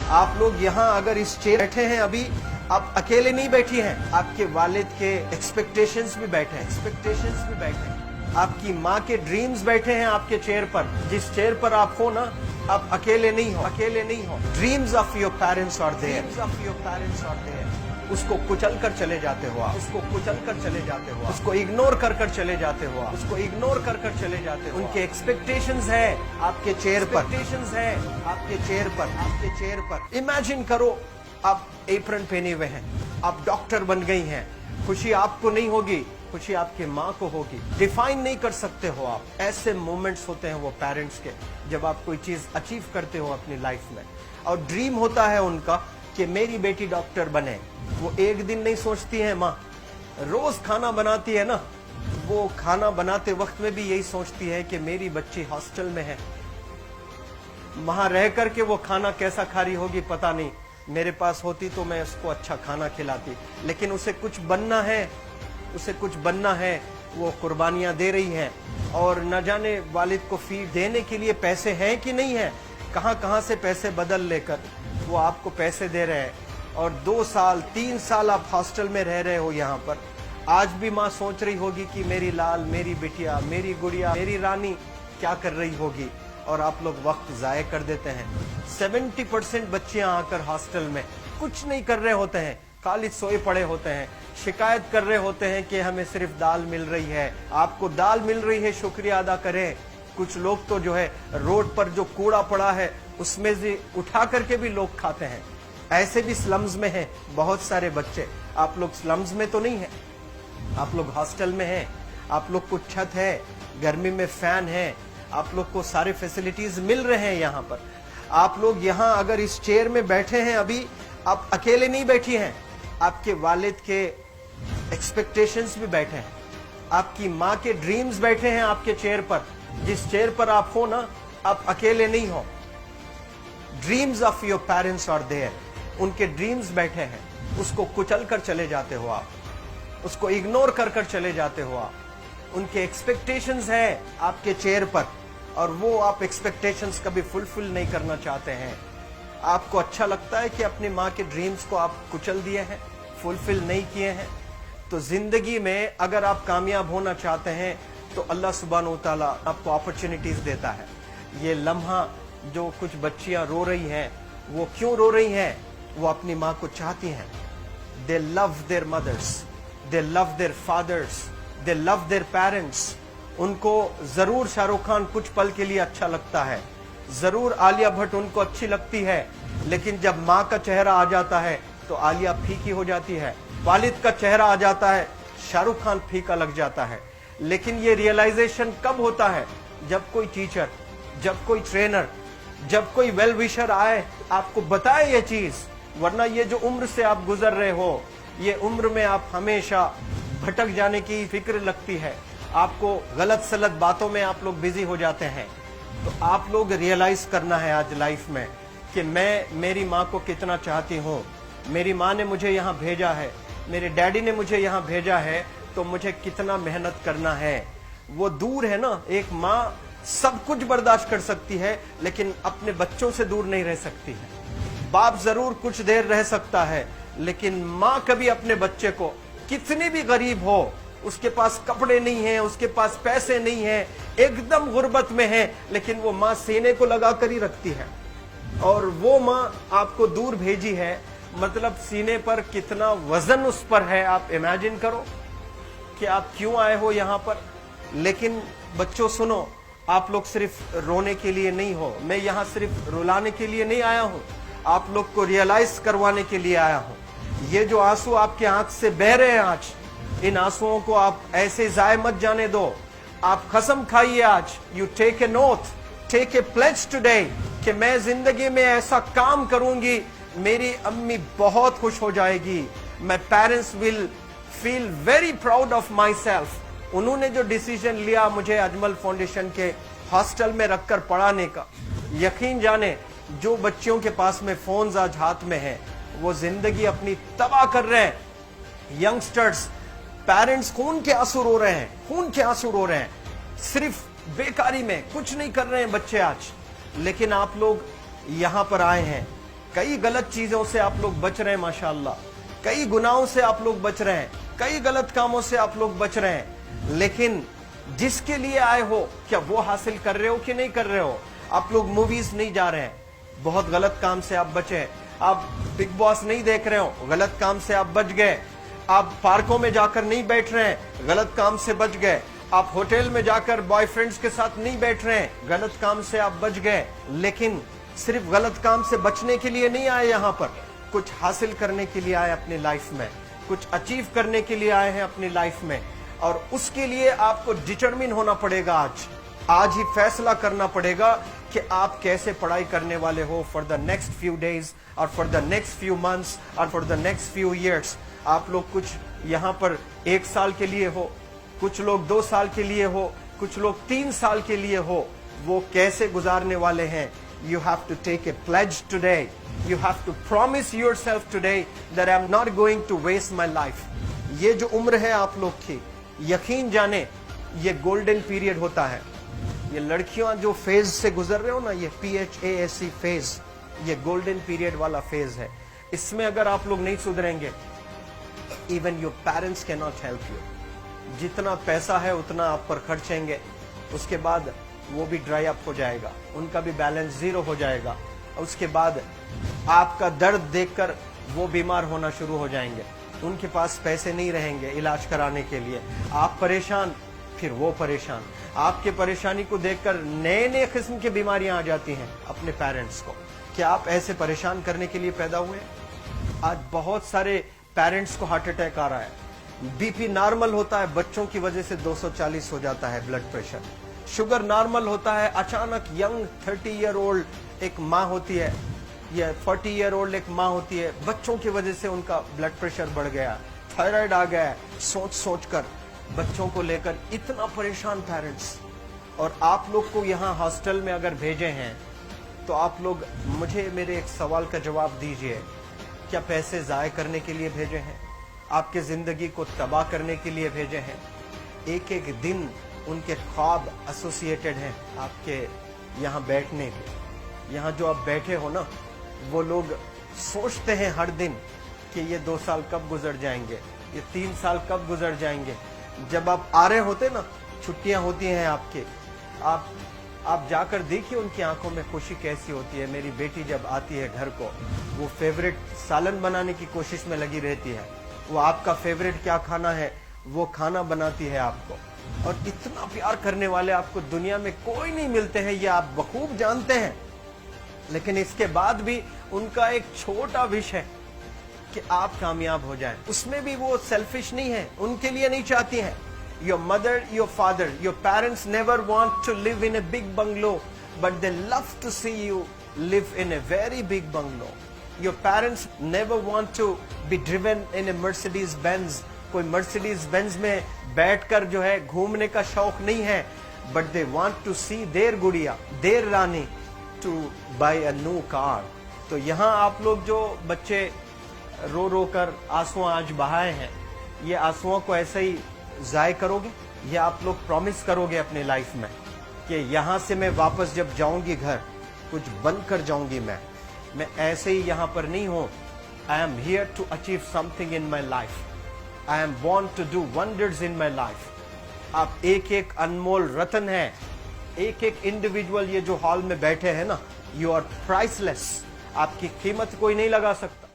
आप लोग यहाँ अगर इस चेयर बैठे हैं अभी, आप अकेले नहीं बैठी हैं, आपके वालिद के एक्सपेक्टेशंस भी बैठे हैं, आपकी माँ के ड्रीम्स बैठे हैं आपके चेयर पर। जिस चेयर पर आप हो ना, आप अकेले नहीं हो। Dreams of your parents are there. उसको कुचल कर चले जाते हो आप, उसको इग्नोर कर चले जाते हो आप, उनके एक्सपेक्टेशंस है आपके चेयर पर। इमेजिन करो आप एप्रन पहने हुए हैं, आप डॉक्टर बन गई हैं, खुशी आपको नहीं होगी, खुशी आपके माँ को होगी। डिफाइन नहीं कर सकते हो आप। ऐसे मोमेंट्स होते हैं वो पेरेंट्स के, जब आप कोई चीज अचीव करते हो अपनी लाइफ में, और ड्रीम होता है उनका कि मेरी बेटी डॉक्टर बने। वो एक दिन नहीं सोचती है माँ, रोज खाना बनाती है ना, वो खाना बनाते वक्त में भी यही सोचती है कि मेरी बच्ची हॉस्टल में है, वहां रह करके वो खाना कैसा खा रही होगी पता नहीं, मेरे पास होती तो मैं उसको अच्छा खाना खिलाती। लेकिन उसे कुछ बनना है, वो कुर्बानियां दे रही है, और न जाने वालिद को फीड देने के लिए पैसे हैं कि नहीं है, कहां से पैसे बदल लेकर वो आपको पैसे दे रहे हैं। और 2 साल 3 साल आप हॉस्टल में रह रहे हो यहाँ पर। आज भी माँ सोच रही होगी कि मेरी लाल, मेरी बिटिया, मेरी गुड़िया, मेरी रानी क्या कर रही होगी, और आप लोग वक्त जाये कर देते हैं। 70% बच्चियां आकर हॉस्टल में कुछ नहीं कर रहे होते हैं, खाली सोए पड़े होते हैं, शिकायत कर रहे होते हैं कि हमें सिर्फ दाल मिल रही है। आपको दाल मिल रही है, शुक्रिया अदा करें। कुछ लोग तो जो है रोड पर जो कूड़ा पड़ा है उसमें से उठा करके भी लोग खाते हैं। ऐसे भी स्लम्स में हैं बहुत सारे बच्चे। आप लोग स्लम्स में तो नहीं है, आप लोग हॉस्टल में हैं, आप लोग को छत है, गर्मी में फैन है, आप लोग को सारे फैसिलिटीज मिल रहे हैं यहाँ पर। आप लोग यहाँ अगर इस चेयर में बैठे हैं अभी, आप अकेले नहीं बैठी हैं, आपके वालिद के एक्सपेक्टेशंस भी बैठे हैं, आपकी माँ के ड्रीम्स बैठे हैं आपके चेयर पर। जिस चेयर पर आप हो ना, आप अकेले नहीं हो। Dreams of your parents are there. उनके ड्रीम्स बैठे हैं, उसको कुचल कर चले जाते हो आप, उसको इग्नोर कर चले जाते हो आप। उनके एक्सपेक्टेशंस है आपके चेयर पर, और वो आप एक्सपेक्टेशंस कभी फुलफिल नहीं करना चाहते हैं। आपको अच्छा लगता है कि अपनी माँ के ड्रीम्स को आप कुचल दिए हैं, फुलफिल नहीं किए हैं। तो जिंदगी में अगर आप कामयाब होना चाहते हैं तो अल्लाह सुब्हानहू व तआला आपको अपॉर्चुनिटीज देता है। ये लम्हा जो कुछ बच्चियां रो रही हैं, वो क्यों रो रही हैं? वो अपनी माँ को चाहती हैं। They love their mothers, they love their fathers, they love their parents. उनको जरूर शाहरुख खान कुछ पल के लिए अच्छा लगता है, जरूर आलिया भट्ट उनको अच्छी लगती है, लेकिन जब माँ का चेहरा आ जाता है तो आलिया फीकी हो जाती है। वालिद का चेहरा आ जाता है, शाहरुख खान फीका लग जाता है। लेकिन ये रियलाइजेशन कब होता है? जब कोई टीचर, जब कोई ट्रेनर, जब कोई वेल विशर आए, आपको बताए ये चीज। वरना ये जो उम्र से आप गुजर रहे हो, ये उम्र में आप हमेशा भटक जाने की फिक्र लगती है, आपको गलत सलत बातों में आप लोग बिजी हो जाते हैं। तो आप लोग रियलाइज करना है आज लाइफ में कि मैं मेरी माँ को कितना चाहती हूँ। मेरी माँ ने मुझे यहाँ भेजा है, मेरे डैडी ने मुझे यहाँ भेजा है, तो मुझे कितना मेहनत करना है। वो दूर है ना, एक माँ सब कुछ बर्दाश्त कर सकती है, लेकिन अपने बच्चों से दूर नहीं रह सकती है। बाप जरूर कुछ देर रह सकता है, लेकिन माँ कभी अपने बच्चे को, कितनी भी गरीब हो, उसके पास कपड़े नहीं है, उसके पास पैसे नहीं है, एकदम गुर्बत में है, लेकिन वो माँ सीने को लगा कर ही रखती है। और वो माँ आपको दूर भेजी है, मतलब सीने पर कितना वजन उस पर है। आप इमेजिन करो कि आप क्यों आए हो यहाँ पर। लेकिन बच्चों सुनो, आप लोग सिर्फ रोने के लिए नहीं हो, मैं यहाँ सिर्फ रुलाने के लिए नहीं आया हूँ, आप लोग को रियलाइज करवाने के लिए आया हूँ। ये जो आंसू आपके आंख से बह रहे हैं आज, इन आंसुओं को आप ऐसे जाए मत जाने दो। आप कसम खाइए आज, you take a note, take a pledge today, कि मैं जिंदगी में ऐसा काम करूंगी, मेरी अम्मी बहुत खुश हो जाएगी। My parents will feel very proud of my self. उन्होंने जो डिसीजन लिया मुझे अजमल फाउंडेशन के हॉस्टल में रखकर पढ़ाने का, यकीन जाने जो बच्चियों के पास में फोन्स आज हाथ में है, वो जिंदगी अपनी तबाह कर रहे हैं। यंगस्टर्स, पेरेंट्स खून के आंसू रो रहे हैं, खून के आंसू रो रहे हैं, सिर्फ बेकारी में कुछ नहीं कर रहे हैं बच्चे आज। लेकिन आप लोग यहाँ पर आए हैं, कई गलत चीजों से आप लोग बच रहे हैं माशाअल्लाह, कई गुनाहों से आप लोग बच रहे हैं, कई गलत कामों से आप लोग बच रहे हैं, लेकिन जिसके लिए आए हो क्या वो हासिल कर रहे हो कि नहीं कर रहे हो? आप लोग मूवीज नहीं जा रहे हैं, बहुत गलत काम से आप बचे। आप बिग बॉस नहीं देख रहे हो, गलत काम से आप बच गए। आप पार्कों में जाकर नहीं बैठ रहे हैं, गलत काम से बच गए। आप होटल में जाकर बॉयफ्रेंड्स के साथ नहीं बैठ रहे हैं, गलत काम से आप बच गए। लेकिन सिर्फ गलत काम से बचने के लिए नहीं आए यहाँ पर, कुछ हासिल करने के लिए आए अपनी लाइफ में, कुछ अचीव करने के लिए आए हैं अपनी लाइफ में। और उसके लिए आपको डिटरमिन होना पड़ेगा। आज ही फैसला करना पड़ेगा कि आप कैसे पढ़ाई करने वाले हो for the next few days और for the next few months और for the next few years. आप लोग कुछ यहाँ पर 1 साल के लिए हो, कुछ लोग 2 साल के लिए हो, कुछ लोग 3 साल के लिए हो। वो कैसे गुजारने वाले हैं? You have to take a pledge today. You have to promise yourself today that I'm not going to waste my life. ये जो उम्र है आप लोग की, यकीन जाने ये गोल्डन पीरियड होता है। ये लड़कियां जो फेज से गुजर रहे हो ना, ये PHASE फेज, ये गोल्डन पीरियड वाला फेज है। इसमें अगर आप लोग नहीं सुधरेंगे, even your parents can not help you. जितना पैसा है उतना आप पर खर्चेंगे, उसके बाद वो भी ड्राई अप हो जाएगा, उनका भी बैलेंस जीरो हो जाएगा। उसके बाद आपका दर्द देखकर वो बीमार होना शुरू हो जाएंगे, उनके पास पैसे नहीं रहेंगे इलाज कराने के लिए। आप परेशान, फिर वो परेशान। आपके परेशानी को देखकर नए नए किस्म की बीमारियां आ जाती हैं अपने पेरेंट्स को। क्या आप ऐसे परेशान करने के लिए पैदा हुए? आज बहुत सारे पेरेंट्स को हार्ट अटैक आ रहा है। बीपी नॉर्मल होता है, बच्चों की वजह से 240 हो जाता है ब्लड प्रेशर। शुगर नॉर्मल होता है, अचानक यंग 30 ईयर ओल्ड एक माँ होती है या 40 ईयर ओल्ड एक माँ होती है, बच्चों की वजह से उनका ब्लड प्रेशर बढ़ गया, थायराइड आ गया। सोच सोच कर बच्चों को लेकर इतना परेशान पेरेंट्स। और आप लोग को यहाँ हॉस्टल में अगर भेजे हैं तो आप लोग मुझे मेरे एक सवाल का जवाब दीजिए, क्या पैसे जाय करने के लिए भेजे हैं? आपके जिंदगी को तबाह करने के लिए भेजे हैं? एक एक दिन उनके ख्वाब एसोसिएटेड हैं आपके यहाँ बैठने के। यहाँ जो आप बैठे हो ना, वो लोग सोचते हैं हर दिन कि ये 2 साल कब गुजर जाएंगे, ये 3 साल कब गुजर जाएंगे। जब आप आ रहे होते ना, छुट्टियां होती हैं आपके, आप जाकर देखिए उनकी आंखों में खुशी कैसी होती है। मेरी बेटी जब आती है घर को, वो फेवरेट सालन बनाने की कोशिश में लगी रहती है। वो आपका फेवरेट क्या खाना है वो खाना बनाती है आपको। और इतना प्यार करने वाले आपको दुनिया में कोई नहीं मिलते हैं, ये आप बखूब जानते हैं। लेकिन इसके बाद भी उनका एक छोटा विश है कि आप कामयाब हो जाएं। उसमें भी वो सेल्फिश नहीं है, उनके लिए नहीं चाहती हैं। Your mother, your father, your parents never want to live in a big bungalow, but they love to see you live in a very big bungalow. Your parents never want to be driven in a Mercedes Benz. कोई Mercedes Benz में बैठकर जो है घूमने का शौक नहीं है, but they want to see their गुड़िया, their Rani to buy a new car. तो यहाँ आप लोग जो बच्चे रो रो कर आंसू आज बहाए हैं, ये आंसुओं को ऐसे ही जाय करोगे या आप लोग प्रॉमिस करोगे अपने लाइफ में कि यहाँ से मैं वापस जब जाऊंगी घर, कुछ बनकर जाऊंगी। मैं ऐसे ही यहाँ पर नहीं हूँ। I am here to achieve something in my life. I am born to do wonders in my life. आप एक एक अनमोल रतन है, एक एक इंडिविजुअल ये जो हॉल में बैठे हैं ना, यू आर प्राइसलेस। आपकी कीमत कोई नहीं लगा सकता।